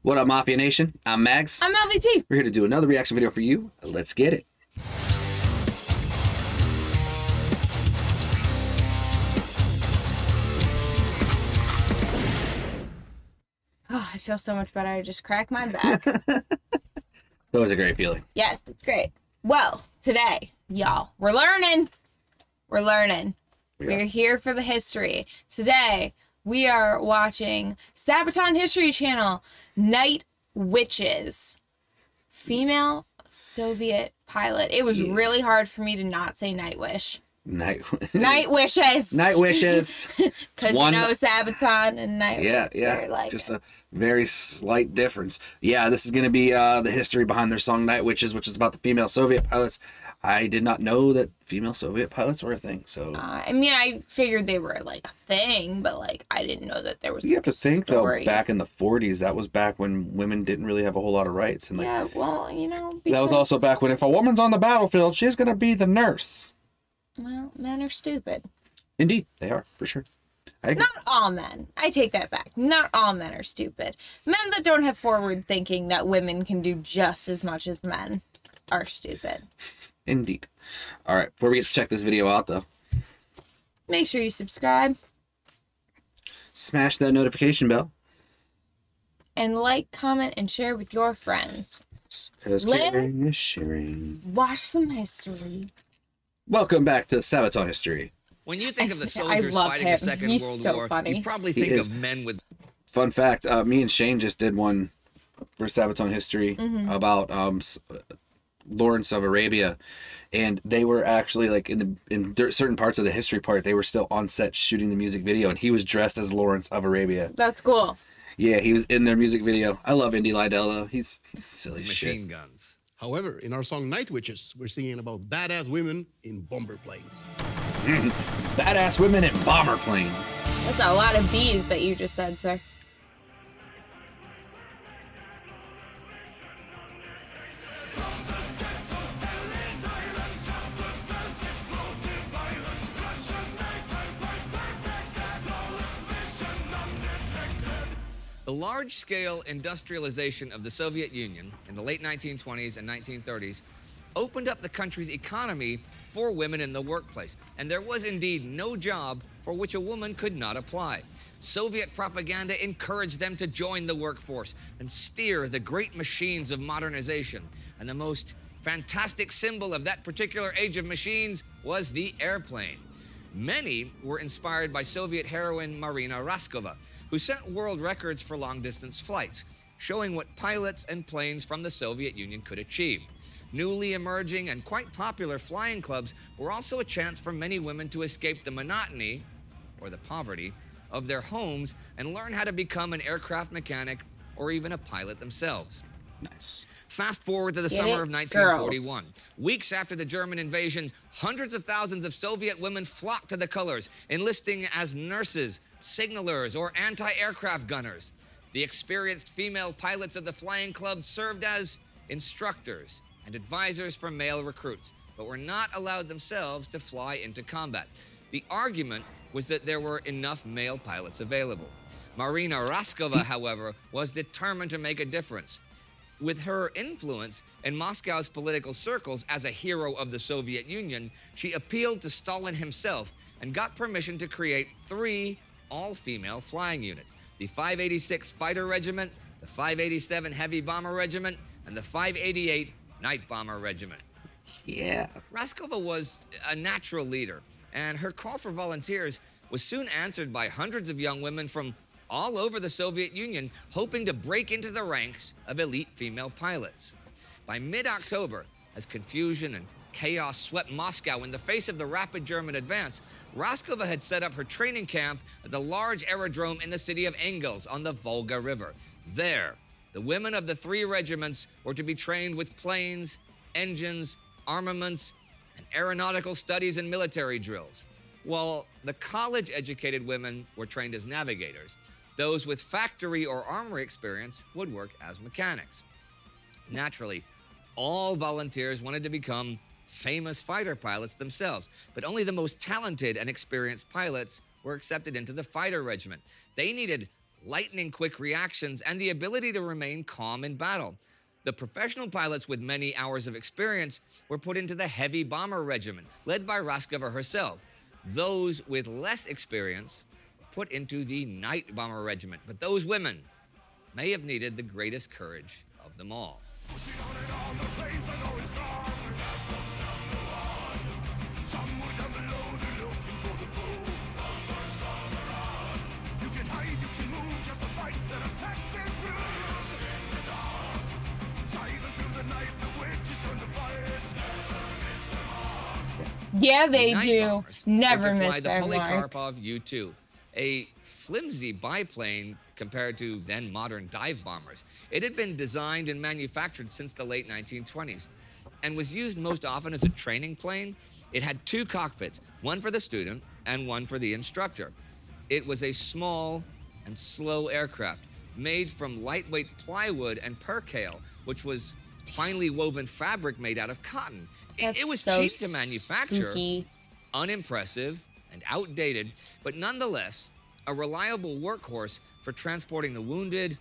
What up, Mafia Nation? I'm MAGZ. I'm LVT. We're here to do another reaction video for you. Let's get it. Oh, I feel so much better. I just cracked my back. That was a great feeling. Yes, it's great. Well, today, y'all, we're learning. We're learning. We're here for the history. Today, we are watching Sabaton History Channel, Night Witches. Female Soviet pilot. It was really hard for me to not say Night Wish. Night Wishes. Night Wishes. Because you know Sabaton and Night Wishes. Yeah. Like just a very slight difference. Yeah, this is going to be the history behind their song Night Witches, which is about the female Soviet pilots. I did not know that female Soviet pilots were a thing. So I mean, I figured they were like a thing, but like I didn't know that there was. You have to think though, back in the 40s, that was back when women didn't really have a whole lot of rights. And like, yeah, well, you know, that was also back when if a woman's on the battlefield, she's going to be the nurse. Well, men are stupid. Indeed, they are, for sure. Not all men. I take that back. Not all men are stupid. Men that don't have forward thinking that women can do just as much as men are stupid. Indeed. All right, before we get to check this video out, though, make sure you subscribe. Smash that notification bell. And like, comment, and share with your friends. Because caring is sharing. Watch some history. Welcome back to Sabaton History. When you think of the soldiers fighting the Second World War, you probably think of men with... Fun fact, me and Shane just did one for Sabaton History about Lawrence of Arabia, and they were actually like in certain parts of the history part, they were still on set shooting the music video, and he was dressed as Lawrence of Arabia. That's cool. Yeah, he was in their music video. I love Indy Neidells, though. He's silly machine guns. However, in our song Night Witches, we're singing about badass women in bomber planes. Badass women in bomber planes. That's a lot of B's that you just said, sir. The large-scale industrialization of the Soviet Union in the late 1920s and 1930s opened up the country's economy for women in the workplace, and there was indeed no job for which a woman could not apply. Soviet propaganda encouraged them to join the workforce and steer the great machines of modernization, and the most fantastic symbol of that particular age of machines was the airplane. Many were inspired by Soviet heroine Marina Raskova, who set world records for long-distance flights, showing what pilots and planes from the Soviet Union could achieve. Newly emerging and quite popular flying clubs were also a chance for many women to escape the monotony, or the poverty, of their homes and learn how to become an aircraft mechanic or even a pilot themselves. Nice. Fast forward to the summer of 1941. Weeks after the German invasion, hundreds of thousands of Soviet women flocked to the colors, enlisting as nurses, signalers, or anti-aircraft gunners. The experienced female pilots of the flying club served as instructors and advisors for male recruits, but were not allowed themselves to fly into combat. The argument was that there were enough male pilots available. Marina Raskova, however, was determined to make a difference. With her influence in Moscow's political circles as a hero of the Soviet Union, she appealed to Stalin himself and got permission to create 3 all-female flying units: the 586 Fighter Regiment, the 587 Heavy Bomber Regiment, and the 588 Night Bomber Regiment. Yeah. Raskova was a natural leader, and her call for volunteers was soon answered by hundreds of young women from all over the Soviet Union, hoping to break into the ranks of elite female pilots. By mid-October, as confusion and chaos swept Moscow in the face of the rapid German advance, Raskova had set up her training camp at the large aerodrome in the city of Engels on the Volga River. There, the women of the 3 regiments were to be trained with planes, engines, armaments, and aeronautical studies and military drills, while the college-educated women were trained as navigators. Those with factory or armory experience would work as mechanics. Naturally, all volunteers wanted to become famous fighter pilots themselves, but only the most talented and experienced pilots were accepted into the fighter regiment. They needed lightning-quick reactions, and the ability to remain calm in battle. The professional pilots with many hours of experience were put into the Heavy Bomber Regiment, led by Raskova herself. Those with less experience put into the Night Bomber Regiment, but those women may have needed the greatest courage of them all. Yeah, they Night do. bombers Never were to miss fly the their mark. Polikarpov U-2, a flimsy biplane compared to then modern dive bombers. It had been designed and manufactured since the late 1920s and was used most often as a training plane. It had two cockpits, one for the student and one for the instructor. It was a small and slow aircraft made from lightweight plywood and percale, which was finely woven fabric made out of cotton. It was so cheap to manufacture, spooky. unimpressive, and outdated, but nonetheless a reliable workhorse for transporting the wounded,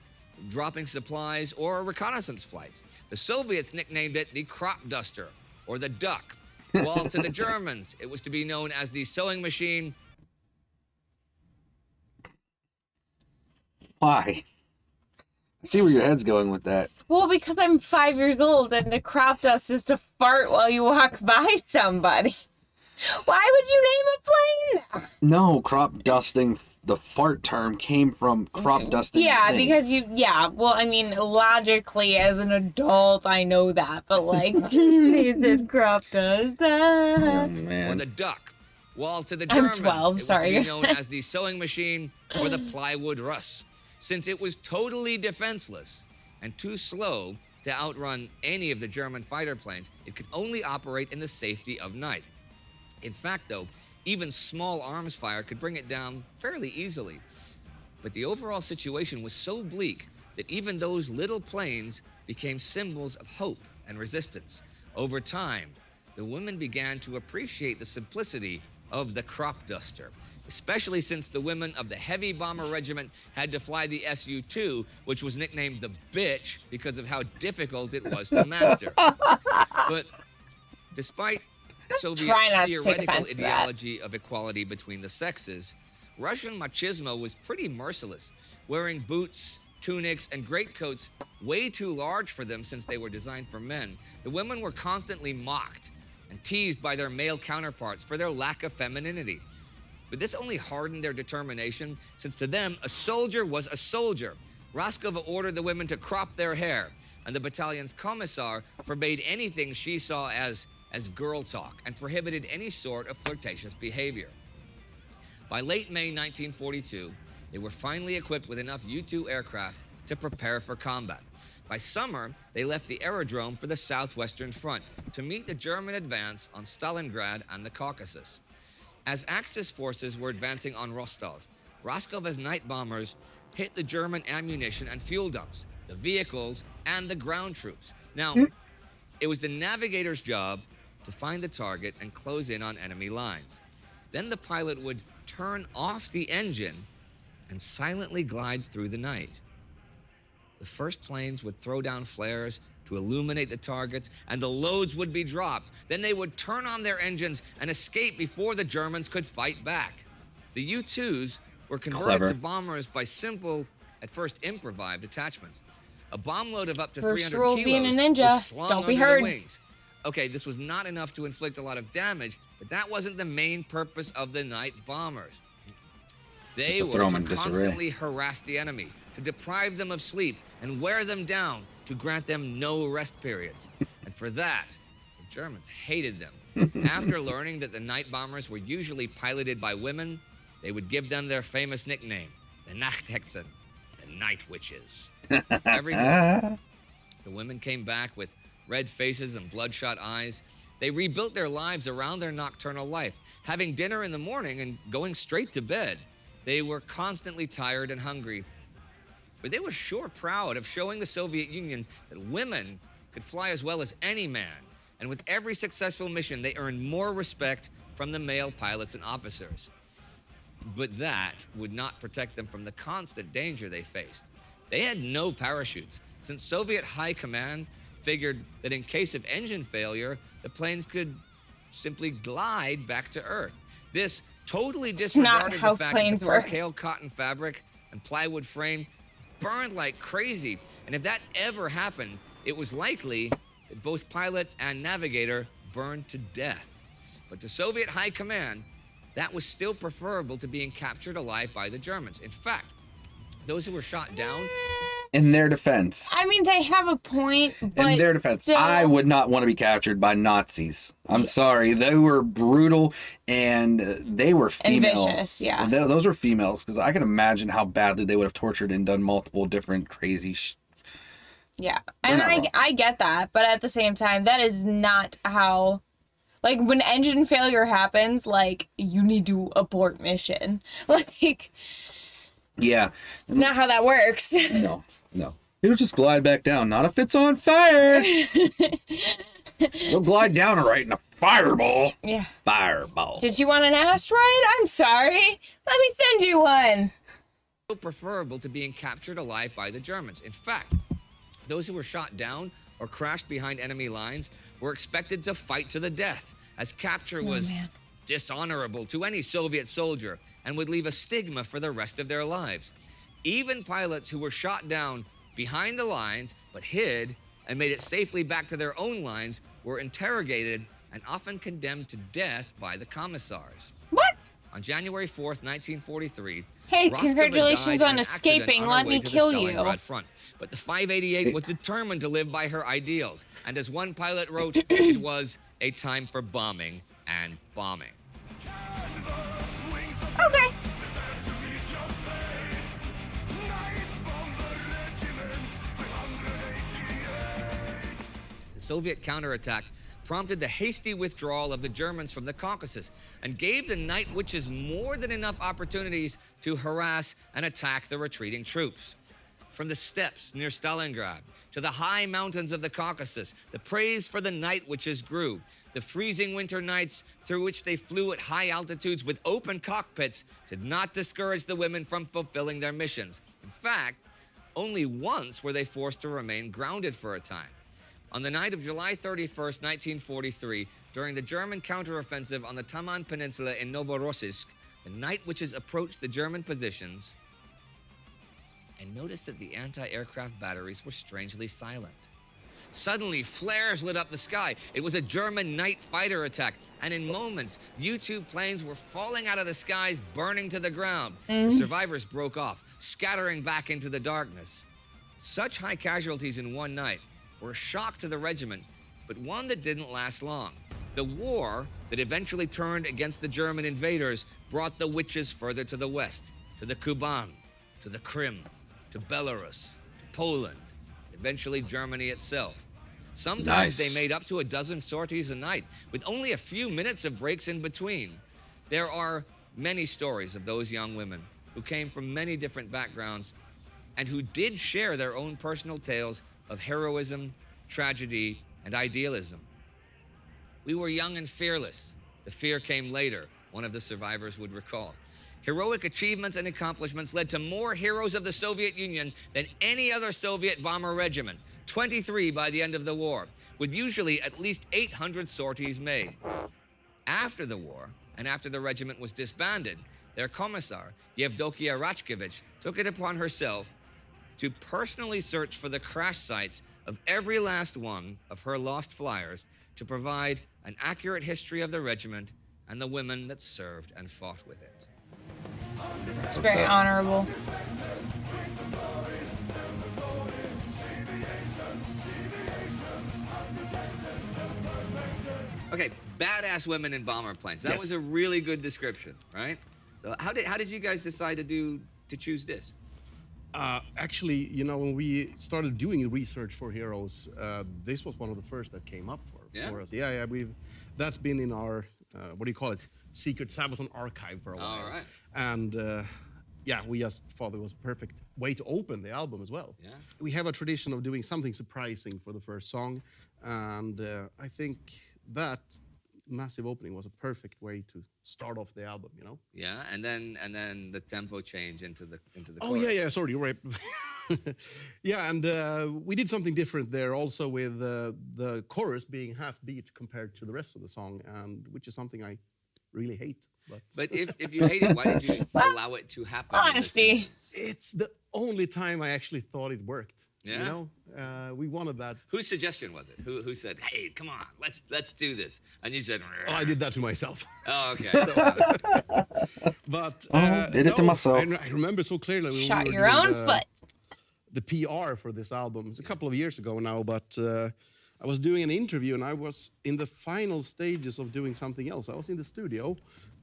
dropping supplies, or reconnaissance flights. The Soviets nicknamed it the crop duster, or the duck, while to the Germans it was to be known as the sewing machine. Why? I see where your head's going with that. Well, because I'm 5 years old and the crop dust is to fart while you walk by somebody. Why would you name a plane that? No, crop dusting, the fart term came from crop dusting. Yeah, thing. because well, I mean, logically, as an adult, I know that, but like, they said crop dust. Oh, Or man. the duck, while to the I'm Germans 12, it was sorry. to be known as the sewing machine or the plywood Russ, since it was totally defenseless and too slow to outrun any of the German fighter planes. It could only operate in the safety of night. In fact, though, even small arms fire could bring it down fairly easily. But the overall situation was so bleak that even those little planes became symbols of hope and resistance. Over time, the women began to appreciate the simplicity of the crop duster, especially since the women of the Heavy Bomber Regiment had to fly the Su-2, which was nicknamed the bitch because of how difficult it was to master. But despite Soviet theoretical ideology of equality between the sexes, Russian machismo was pretty merciless, wearing boots, tunics, and greatcoats way too large for them since they were designed for men. The women were constantly mocked and teased by their male counterparts for their lack of femininity. But this only hardened their determination, since to them, a soldier was a soldier. Raskova ordered the women to crop their hair, and the battalion's commissar forbade anything she saw as girl talk and prohibited any sort of flirtatious behavior. By late May 1942, they were finally equipped with enough U-2 aircraft to prepare for combat. By summer, they left the aerodrome for the southwestern front to meet the German advance on Stalingrad and the Caucasus. As Axis forces were advancing on Rostov, Raskova's night bombers hit the German ammunition and fuel dumps, the vehicles, and the ground troops. Now, it was the navigator's job to find the target and close in on enemy lines. Then the pilot would turn off the engine and silently glide through the night. The first planes would throw down flares to illuminate the targets, and the loads would be dropped. Then they would turn on their engines and escape before the Germans could fight back. The U-2s were converted to bombers by simple, at first improvised attachments. A bomb load of up to 300 kilos being a ninja. was slung Don't be under heard. the wings. Okay, this was not enough to inflict a lot of damage, but that wasn't the main purpose of the night bombers. They were to constantly harass the enemy, to deprive them of sleep and wear them down, to grant them no rest periods. And for that, the Germans hated them. After learning that the night bombers were usually piloted by women, they would give them their famous nickname, the Nachthexen, the night witches. Every morning, the women came back with red faces and bloodshot eyes. They rebuilt their lives around their nocturnal life, having dinner in the morning and going straight to bed. They were constantly tired and hungry, but they were sure proud of showing the Soviet Union that women could fly as well as any man. And with every successful mission, they earned more respect from the male pilots and officers. But that would not protect them from the constant danger they faced. They had no parachutes, since Soviet high command figured that in case of engine failure, the planes could simply glide back to Earth. This totally disregarded the fact that the percale cotton fabric and plywood frame burned like crazy. And if that ever happened, it was likely that both pilot and navigator burned to death. But to Soviet high command, that was still preferable to being captured alive by the Germans. In fact, those who were shot down... In their defense. I mean, they have a point, but... In their defense, I would not want to be captured by Nazis. I'm sorry. They were brutal, and they were females. And vicious, yeah. And those were females, because I can imagine how badly they would have tortured and done multiple different crazy Yeah, and I get that, but at the same time, that is not how... Like, when engine failure happens, like, you need to abort mission. Like... Yeah. Not how that works. No. It'll just glide back down. Not if it's on fire. It'll glide down right in a fireball. Yeah. Fireball. Did you want an asteroid? I'm sorry. Let me send you one. Preferable to being captured alive by the Germans. In fact, those who were shot down or crashed behind enemy lines were expected to fight to the death, as capture was dishonorable to any Soviet soldier and would leave a stigma for the rest of their lives. Even pilots who were shot down behind the lines but hid and made it safely back to their own lines were interrogated and often condemned to death by the commissars. What? On January 4th, 1943, hey, congratulations on escaping. Let me kill you. Front. But the 588 was determined to live by her ideals. And as one pilot wrote, it was a time for bombing and bombing. Okay. The Soviet counterattack prompted the hasty withdrawal of the Germans from the Caucasus and gave the Night Witches more than enough opportunities to harass and attack the retreating troops. From the steppes near Stalingrad to the high mountains of the Caucasus, the praise for the Night Witches grew. The freezing winter nights through which they flew at high altitudes with open cockpits did not discourage the women from fulfilling their missions. In fact, only once were they forced to remain grounded for a time. On the night of July 31st, 1943, during the German counteroffensive on the Taman Peninsula in Novorossiysk, the Night Witches approached the German positions and noticed that the anti-aircraft batteries were strangely silent. Suddenly, flares lit up the sky. It was a German night fighter attack, and in moments, U-2 planes were falling out of the skies, burning to the ground. The survivors broke off, scattering back into the darkness. Such high casualties in one night were a shock to the regiment, but one that didn't last long. The war that eventually turned against the German invaders brought the witches further to the west, to the Kuban, to the Krim, to Belarus, to Poland, eventually Germany itself. Sometimes they made up to a dozen sorties a night, with only a few minutes of breaks in between. There are many stories of those young women who came from many different backgrounds and who did share their own personal tales of heroism, tragedy, and idealism. We were young and fearless. The fear came later, one of the survivors would recall. Heroic achievements and accomplishments led to more heroes of the Soviet Union than any other Soviet bomber regiment, 23 by the end of the war, with usually at least 800 sorties made. After the war, and after the regiment was disbanded, their commissar, Yevdokia Rachkevich, took it upon herself to personally search for the crash sites of every last one of her lost flyers to provide an accurate history of the regiment and the women that served and fought with it. It's very honorable. Okay, badass women in bomber planes. That was a really good description, right? So how did you guys decide to choose this? Actually, you know, when we started doing research for heroes, this was one of the first that came up for us. Yeah, that's been in our what do you call it? Secret Sabaton archive for a while. All right. And yeah, we just thought it was a perfect way to open the album as well. Yeah. We have a tradition of doing something surprising for the first song, and I think that massive opening was a perfect way to start off the album, you know? Yeah, and then the tempo change into the Oh, chorus. yeah, sorry, you're right. Yeah, and we did something different there also with the chorus being half beat compared to the rest of the song, and which is something I really hate. But if you hate it, why did you allow it to happen? Honesty. It's the only time I actually thought it worked. Yeah. You know, we wanted that. Whose suggestion was it? Who said, "Hey, come on, let's do this"? And you said, Oh, I did that to myself. "Oh, okay." But did it to myself. I remember so clearly. When Shot we were your doing own foot. The PR for this album. It's a couple of years ago now, but I was doing an interview and I was in the final stages of doing something else. I was in the studio.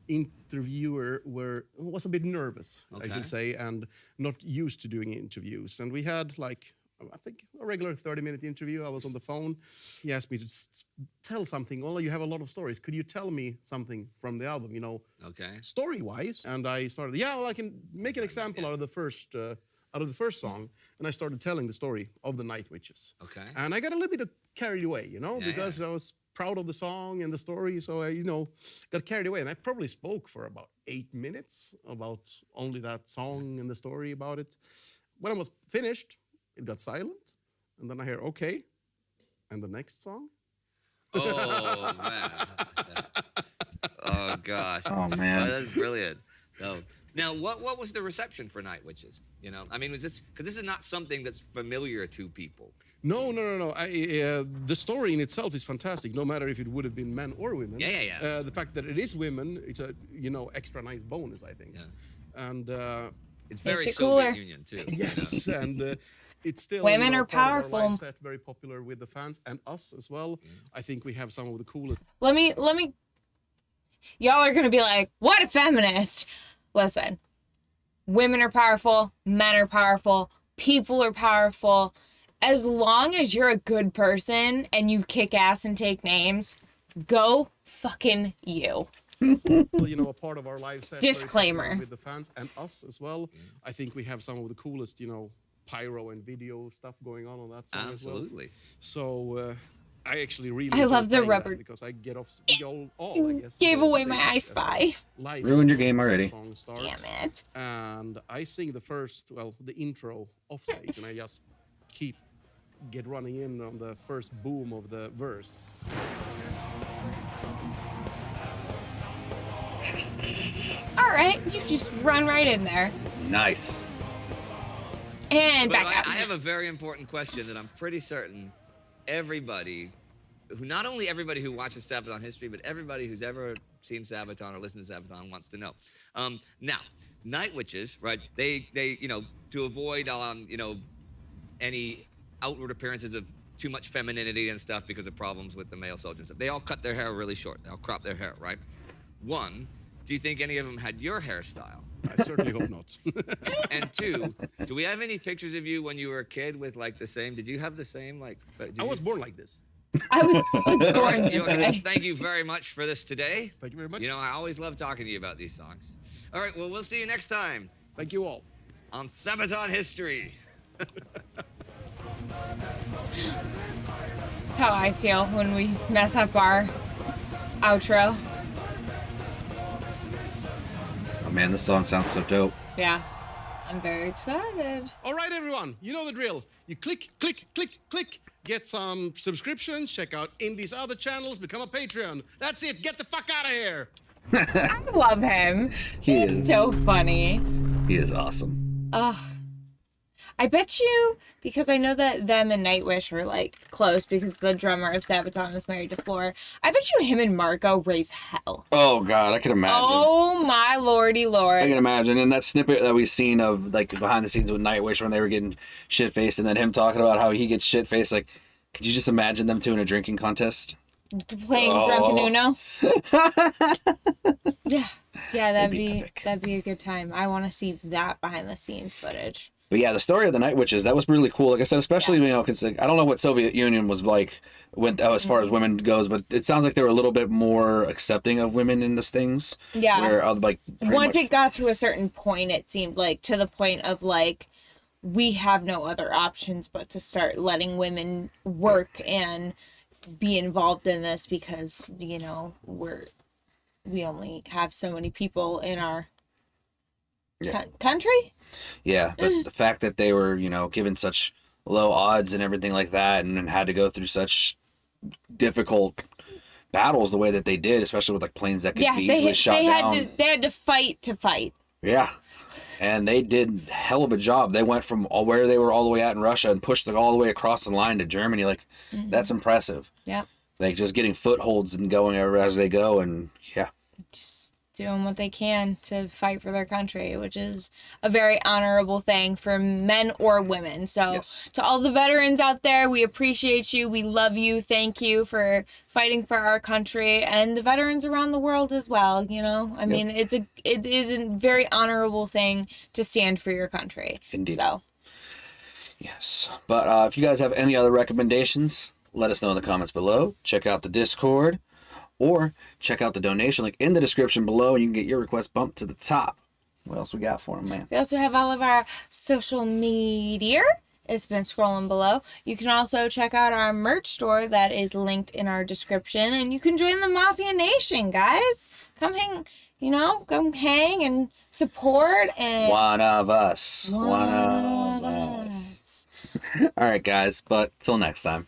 Interviewer was a bit nervous, I should say, and not used to doing interviews. And we had like, I think, a regular 30-minute interview. I was on the phone. He asked me to tell something. Well, you have a lot of stories. Could you tell me something from the album, you know, story-wise? And I started, well, I can make an example out of the first song. And I started telling the story of the Night Witches. Okay. And I got a little bit carried away, you know, because I was proud of the song and the story, so I, got carried away. And I probably spoke for about 8 minutes about only that song and the story about it. When I was finished, it got silent, and then I hear, okay, and the next song? Oh, man. Oh, gosh. Oh, man. Oh, that's brilliant. So, now, what was the reception for Night Witches? You know, I mean, was this, because this is not something that's familiar to people. No. The story in itself is fantastic, no matter if it would have been men or women. Yeah. The fact that it is women, it's a, extra nice bonus, I think. Yeah. And it's very cooler. Soviet Union, too. Yes, and it's still Women are part of our powerful. live set, very popular with the fans and us as well. I think we have some of the coolest. Let me. Y'all are gonna be like, what a feminist. Listen, women are powerful, men are powerful, people are powerful. As long as you're a good person and you kick ass and take names, go fucking you. A part of our live set. Disclaimer. With the fans and us as well. I think we have some of the coolest, pyro and video stuff going on that song as well. Absolutely. So I actually really I love the playing rubber. that because I get off all I guess. Gave on away stage my I Spy. live Ruined your game already. song starts. Damn it. And I sing the intro off stage, and I just get running in on the first boom of the verse. All right, you just run right in there. Nice. And But back out. I have a very important question that I'm pretty certain everybody, not only everybody who watches Sabaton history, but everybody who's ever seen Sabaton or listened to Sabaton wants to know. Now, Night Witches, right? They to avoid any outward appearances of too much femininity and stuff because of problems with the male soldiers and stuff. They all cut their hair really short. They all crop their hair, right? One, do you think any of them had your hairstyle? I certainly hope not. And two, do we have any pictures of you when you were a kid with like the same? Did you have the same I was born like this. I was born this way. Thank you very much for this today. Thank you very much. I always love talking to you about these songs. All right, well, we'll see you next time Thank you all. on Sabaton History. That's how I feel when we mess up our outro. Oh man, this song sounds so dope. Yeah, I'm very excited. All right, everyone, you know the drill. You click, get some subscriptions, check out Indy's other channels, become a Patreon. That's it. Get the fuck out of here. I love him. He He's is. so funny. He is awesome. I bet you, because I know that them and Nightwish are like close because the drummer of Sabaton is married to Floor. I bet you him and Marco raise hell. Oh god, I can imagine. Oh my lordy lord. I can imagine. And that snippet that we've seen of like behind the scenes with Nightwish when they were getting shit faced, and then him talking about how he gets shit faced. Like, could you just imagine them two in a drinking contest? Playing Drunken Uno. Yeah, that'd be epic. a good time. I want to see that behind the scenes footage. But yeah, the story of the Night Witches, that was really cool. Like I said, especially, because like, I don't know what Soviet Union was like as far as women goes, but it sounds like they were a little bit more accepting of women in these things. Yeah. Where, like, Once it got to a certain point, it seemed like to the point of like, we have no other options but to start letting women work and be involved in this because, you know, we only have so many people in our country. Yeah, but the fact that they were, you know, given such low odds and everything like that, and had to go through such difficult battles the way that they did, especially with like planes that could be easily shot down. They had to fight. Yeah. And they did a hell of a job. They went from where they were all the way out in Russia and pushed it all the way across the line to Germany. Like, that's impressive. Yeah. Like, just getting footholds and going as they go. And, yeah. Just doing what they can to fight for their country, which is a very honorable thing for men or women. So to all the veterans out there, we appreciate you. We love you. Thank you for fighting for our country, and the veterans around the world as well. You know, I mean, it is a very honorable thing to stand for your country. Indeed. So. Yes. But if you guys have any other recommendations, let us know in the comments below. Check out the Discord. Or check out the donation link in the description below, and you can get your request bumped to the top. What else we got for them, man? We also have all of our social media. It's been scrolling below. You can also check out our merch store that is linked in our description, and you can join the Mafia Nation, guys. Come hang, you know, come hang and support. And one of us. One of us. All right, guys, but till next time.